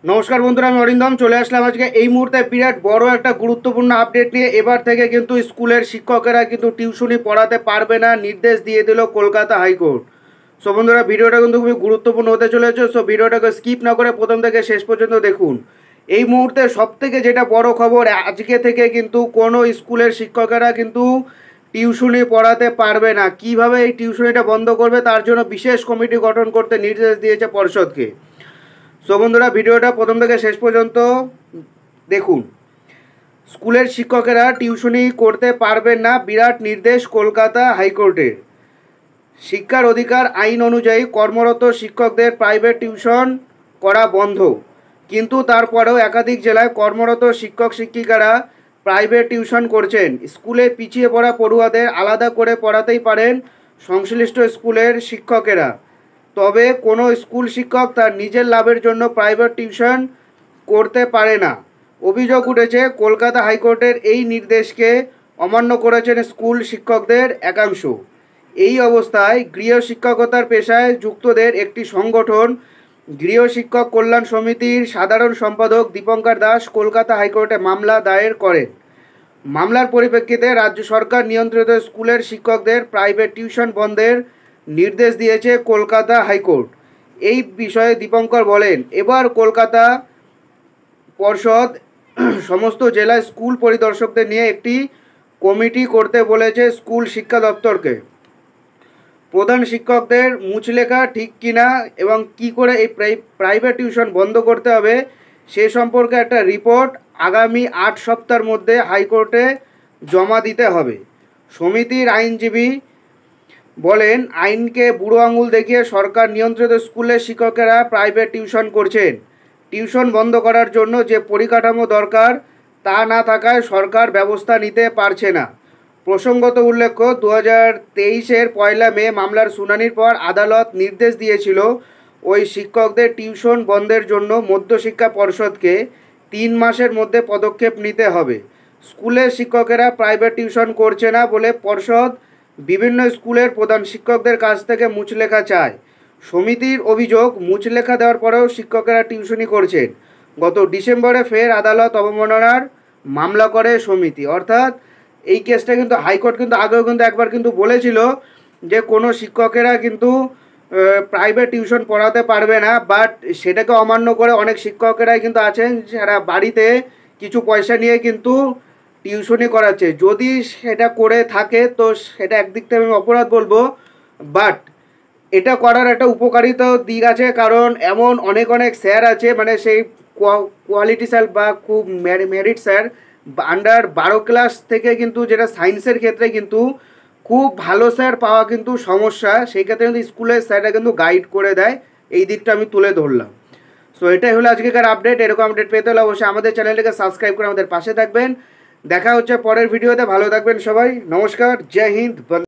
নমস্কার বন্ধুরা, আমি অরিন্দম চলে আসলাম আজকে এই মুহূর্তে বিরাট বড় একটা গুরুত্বপূর্ণ আপডেট নিয়ে। এবার থেকে কিন্তু স্কুলের শিক্ষকেরা কিন্তু টিউশনি পড়াতে পারবে না, নির্দেশ দিয়ে দিল কলকাতা হাইকোর্ট। সো বন্ধুরা, ভিডিওটা কিন্তু খুবই গুরুত্বপূর্ণ হতে চলেছে। সো ভিডিওটাকে স্কিপ না করে প্রথম থেকে শেষ পর্যন্ত দেখুন। এই মুহূর্তে সবথেকে যেটা বড় খবর, আজকে থেকে কিন্তু কোনো স্কুলের শিক্ষকেরা কিন্তু টিউশনি পড়াতে পারবে না। কিভাবে এই টিউশনিটা বন্ধ করবে তার জন্য বিশেষ কমিটি গঠন করতে নির্দেশ দিয়েছে পর্ষদকে। সো বন্ধুরা, ভিডিওটা প্রথম থেকে শেষ পর্যন্ত দেখুন। স্কুলের শিক্ষকেরা টিউশনি করতে পারবেন না, বিরাট নির্দেশ কলকাতা হাইকোর্টের। শিক্ষার অধিকার আইন অনুযায়ী কর্মরত শিক্ষকদের প্রাইভেট টিউশন করা বন্ধ, কিন্তু তারপরেও একাধিক জেলায় কর্মরত শিক্ষক শিক্ষিকারা প্রাইভেট টিউশন করছেন। স্কুলে পিছিয়ে পড়া পড়ুয়াদের আলাদা করে পড়াতেই পারেন সংশ্লিষ্ট স্কুলের শিক্ষকেরা, তবে কোনো স্কুল শিক্ষক তার নিজের লাভের জন্য প্রাইভেট টিউশন করতে পারে না। অভিযোগ উঠেছে কলকাতা হাইকোর্টের এই নির্দেশকে অমান্য করেছেন স্কুল শিক্ষকদের একাংশ। এই অবস্থায় গৃহ শিক্ষকতার পেশায় যুক্তদের একটি সংগঠন গৃহ শিক্ষক কল্যাণ সমিতির সাধারণ সম্পাদক দীপঙ্কর দাস কলকাতা হাইকোর্টে মামলা দায়ের করেন। মামলার পরিপ্রেক্ষিতে রাজ্য সরকার নিয়ন্ত্রিত স্কুলের শিক্ষকদের প্রাইভেট টিউশন বন্ধের নির্দেশ দিয়েছে কলকাতা হাইকোর্ট। এই বিষয়ে দীপঙ্কর বলেন, এবার কলকাতা পর্ষদ সমস্ত জেলায় স্কুল পরিদর্শকদের নিয়ে একটি কমিটি করতে বলেছে স্কুল শিক্ষা দপ্তরকে। প্রধান শিক্ষকদের মুচলেখা ঠিক কিনা এবং কি করে এই প্রাইভেট টিউশন বন্ধ করতে হবে সে সম্পর্কে একটা রিপোর্ট আগামী 8 সপ্তাহের মধ্যে হাইকোর্টে জমা দিতে হবে। সমিতির আইনজীবী বলেন, আইনকে বুড়ো আঙুল দেখিয়ে সরকার নিয়ন্ত্রিত স্কুলের শিক্ষকেরা প্রাইভেট টিউশন করছেন। টিউশন বন্ধ করার জন্য যে পরিকাঠামো দরকার তা না থাকায় সরকার ব্যবস্থা নিতে পারছে না। প্রসঙ্গত উল্লেখ্য, 2023-এর 1 মে মামলার শুনানির পর আদালত নির্দেশ দিয়েছিল ওই শিক্ষকদের টিউশন বন্ধের জন্য মধ্যশিক্ষা পর্ষদকে 3 মাসের মধ্যে পদক্ষেপ নিতে হবে। স্কুলের শিক্ষকেরা প্রাইভেট টিউশন করছে না বলে পর্ষদ বিভিন্ন স্কুলের প্রধান শিক্ষকদের কাছ থেকে মুচলেখা চায়। সমিতির অভিযোগ, মুচলেখা দেওয়ার পরেও শিক্ষকেরা টিউশনি করছেন। গত ডিসেম্বরে ফের আদালত অবমাননার মামলা করে সমিতি। অর্থাৎ এই কেসটা কিন্তু হাইকোর্ট কিন্তু আগেও কিন্তু একবার কিন্তু বলেছিল যে কোনো শিক্ষকেরা কিন্তু প্রাইভেট টিউশন পড়াতে পারবে না, বাট সেটাকে অমান্য করে অনেক শিক্ষকেরাই কিন্তু আছেন যারা বাড়িতে কিছু পয়সা নিয়ে কিন্তু টিউশনি করাচ্ছে। যদি সেটা করে থাকে তো সেটা একদিক থেকে আমি অপরাধ বলবো, বাট এটা করার একটা উপকারিতা দিক আছে, কারণ এমন অনেক অনেক স্যার আছে মানে সেই কোয়ালিটি স্যার বা খুব মেরিট স্যার আন্ডার 12 ক্লাস থেকে কিন্তু যেটা সায়েন্সের ক্ষেত্রে কিন্তু খুব ভালো স্যার পাওয়া কিন্তু সমস্যা। সেই ক্ষেত্রে কিন্তু স্কুলের স্যাররা কিন্তু গাইড করে দেয়, এই দিকটা আমি তুলে ধরলাম। সো এটাই হলো আজকেকার আপডেট। এরকম আপডেট পেতে হলে অবশ্যই আমাদের চ্যানেলটাকে সাবস্ক্রাইব করে আমাদের পাশে থাকবেন। দেখা হচ্ছে পরের ভিডিওতে। ভালো থাকবেন সবাই, নমস্কার, জয় হিন্দ।